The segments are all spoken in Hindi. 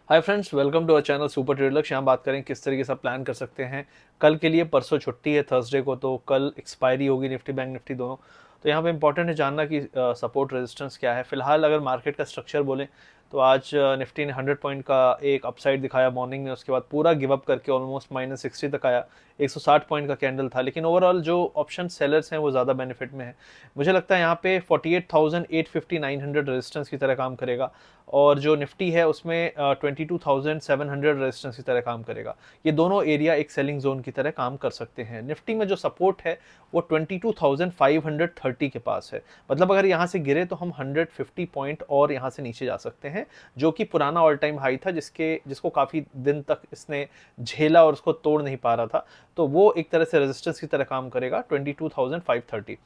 Hi friends, welcome to our channel super trade Lakshya. यहाँ बात करें किस तरीके से आप प्लान कर सकते हैं कल के लिए। परसों छुट्टी है थर्सडे को, तो कल एक्सपायरी होगी निफ्टी बैंक निफ्टी दोनों। तो यहाँ पे इंपॉर्टेंट है जानना कि सपोर्ट रेजिस्टेंस क्या है। फिलहाल अगर मार्केट का स्ट्रक्चर बोलें तो आज निफ्टी ने 100 पॉइंट का एक अपसाइड दिखाया मॉर्निंग में, उसके बाद पूरा गिव अप करके ऑलमोस्ट -60 तक आया। 160 पॉइंट का कैंडल था, लेकिन ओवरऑल जो ऑप्शन सेलर्स हैं वो ज़्यादा बेनिफिट में है। मुझे लगता है यहाँ पे 48,850 900 रेजिस्टेंस की तरह काम करेगा, और जो निफ्टी है उसमें 22,700 रेजिस्टेंस की तरह काम करेगा। ये दोनों एरिया एक सेलिंग जोन की तरह काम कर सकते हैं। निफ्टी में जो सपोर्ट है वो 22,530 के पास है। मतलब अगर यहाँ से गिरे तो हम 150 पॉइंट और यहाँ से नीचे जा सकते हैं, जो कि पुराना ऑल टाइम हाई था जिसको काफ़ी दिन तक इसने झेला और उसको तोड़ नहीं पा रहा था। तो वो एक तरह से रेजिस्टेंस की तरह काम करेगा 22,530,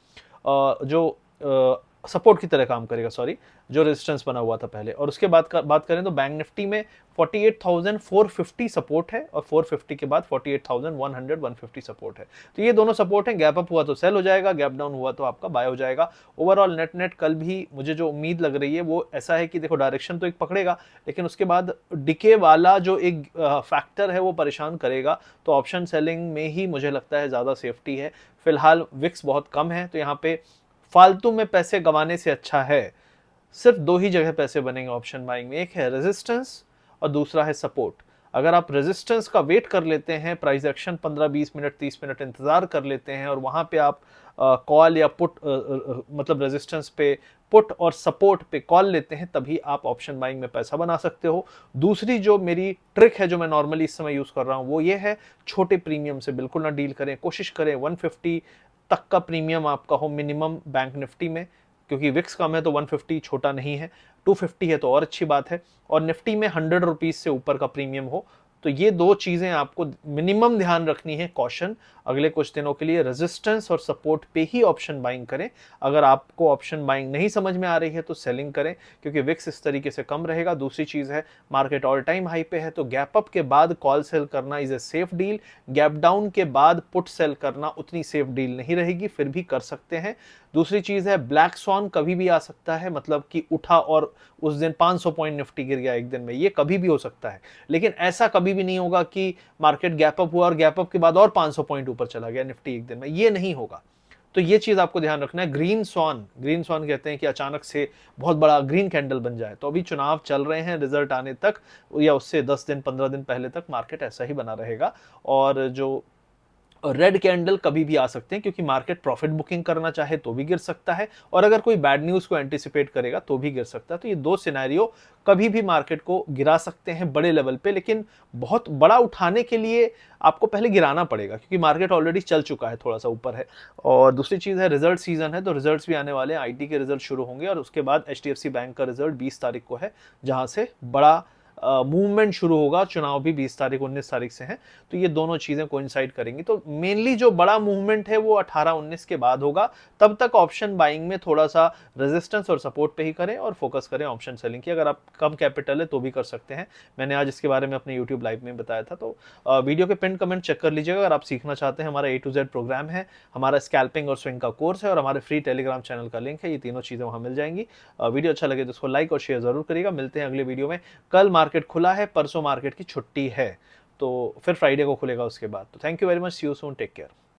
जो सपोर्ट की तरह काम करेगा, सॉरी, जो रेजिस्टेंस बना हुआ था पहले। और उसके बाद बात करें तो बैंक निफ्टी में 48,450 सपोर्ट है, और 450 के बाद 48,100 150 सपोर्ट है। तो ये दोनों सपोर्ट हैं। गैप अप हुआ तो सेल हो जाएगा, गैप डाउन हुआ तो आपका बाय हो जाएगा। ओवरऑल नेट कल भी मुझे जो उम्मीद लग रही है वो ऐसा है कि देखो, डायरेक्शन तो एक पकड़ेगा, लेकिन उसके बाद डिके वाला जो एक फैक्टर है वो परेशान करेगा। तो ऑप्शन सेलिंग में ही मुझे लगता है ज़्यादा सेफ्टी है। फिलहाल विक्स बहुत कम है, तो यहाँ पे फालतू में पैसे गंवाने से अच्छा है सिर्फ दो ही जगह पैसे बनेंगे ऑप्शन बाइंग में। एक है रेजिस्टेंस और दूसरा है सपोर्ट। अगर आप रेजिस्टेंस का वेट कर लेते हैं, प्राइस एक्शन 15-20 मिनट 30 मिनट इंतजार कर लेते हैं, और वहां पे आप कॉल या पुट मतलब रेजिस्टेंस पे पुट और सपोर्ट पे कॉल लेते हैं, तभी आप ऑप्शन बाइंग में पैसा बना सकते हो। दूसरी जो मेरी ट्रिक है, जो मैं नॉर्मली इस समय यूज कर रहा हूं, वो ये है, छोटे प्रीमियम से बिल्कुल ना डील करें। कोशिश करें 150 तक का प्रीमियम आपका हो मिनिमम बैंक निफ्टी में, क्योंकि विक्स कम है तो 150 छोटा नहीं है। 250 है तो और अच्छी बात है, और निफ्टी में 100 रुपीज से ऊपर का प्रीमियम हो। तो ये दो चीजें आपको मिनिमम ध्यान रखनी है। कॉशन, अगले कुछ दिनों के लिए रेजिस्टेंस और सपोर्ट पे ही ऑप्शन बाइंग करें। अगर आपको ऑप्शन बाइंग नहीं समझ में आ रही है तो सेलिंग करें, क्योंकि विक्स इस तरीके से कम रहेगा। दूसरी चीज है, मार्केट ऑल टाइम हाई पे है, तो गैप अप के बाद कॉल सेल करना is a safe deal. Gap down के बाद पुट सेल करना उतनी सेफ डील नहीं रहेगी, फिर भी कर सकते हैं। दूसरी चीज है, ब्लैक स्वॉन कभी भी आ सकता है, मतलब कि उठा और उस दिन 500 पॉइंट निफ्टी गिर गया एक दिन में, ये कभी भी हो सकता है। लेकिन ऐसा कभी भी नहीं होगा कि मार्केट गैप अप हुआ और गैप अप के बाद और 500 पॉइंट ऊपर चला गया निफ्टी एक दिन में, ये नहीं होगा। तो ये चीज आपको ध्यान रखना है। ग्रीन स्वॉन कहते हैं कि अचानक से बहुत बड़ा ग्रीन कैंडल बन जाए। तो अभी चुनाव चल रहे हैं, रिजल्ट आने तक या उससे 10 दिन 15 दिन पहले तक मार्केट ऐसा ही बना रहेगा। और जो रेड कैंडल कभी भी आ सकते हैं, क्योंकि मार्केट प्रॉफिट बुकिंग करना चाहे तो भी गिर सकता है, और अगर कोई बैड न्यूज को एंटिसिपेट करेगा तो भी गिर सकता है। तो ये दो सिनेरियो कभी भी मार्केट को गिरा सकते हैं बड़े लेवल पे, लेकिन बहुत बड़ा उठाने के लिए आपको पहले गिराना पड़ेगा, क्योंकि मार्केट ऑलरेडी चल चुका है, थोड़ा सा ऊपर है। और दूसरी चीज है, रिजल्ट सीजन है, तो रिजल्ट्स भी आने वाले हैं। आईटी के रिजल्ट शुरू होंगे, और उसके बाद एचडीएफसी बैंक का रिजल्ट 20 तारीख को है, जहां से बड़ा मूवमेंट शुरू होगा। चुनाव भी 20 तारीख 19 तारीख से हैं, तो ये दोनों चीजें कोइंसाइड करेंगी। तो मेनली जो बड़ा मूवमेंट है वो 18-19 के बाद होगा। तब तक ऑप्शन बाइंग में थोड़ा सा रेजिस्टेंस और सपोर्ट पे ही करें, और फोकस करें ऑप्शन सेलिंग की। अगर आप कम कैपिटल है तो भी कर सकते हैं। मैंने आज इसके बारे में अपने यूट्यूब लाइव में बताया था, तो वीडियो के पिन कमेंट चेक कर लीजिएगा। अगर आप सीखना चाहते हैं, हमारा A to Z प्रोग्राम है, हमारा स्कैल्पिंग और स्विंग का कोर्स है, और हमारे फ्री टेलीग्राम चैनल का लिंक है। ये तीनों चीजें वहां मिल जाएंगी। वीडियो अच्छा लगे तो उसको लाइक और शेयर जरूर करिएगा। मिलते हैं अगले वीडियो में। कल मार्केट खुला है, परसों मार्केट की छुट्टी है, तो फिर फ्राइडे को खुलेगा उसके बाद। तो thank you very much, see you soon, take care.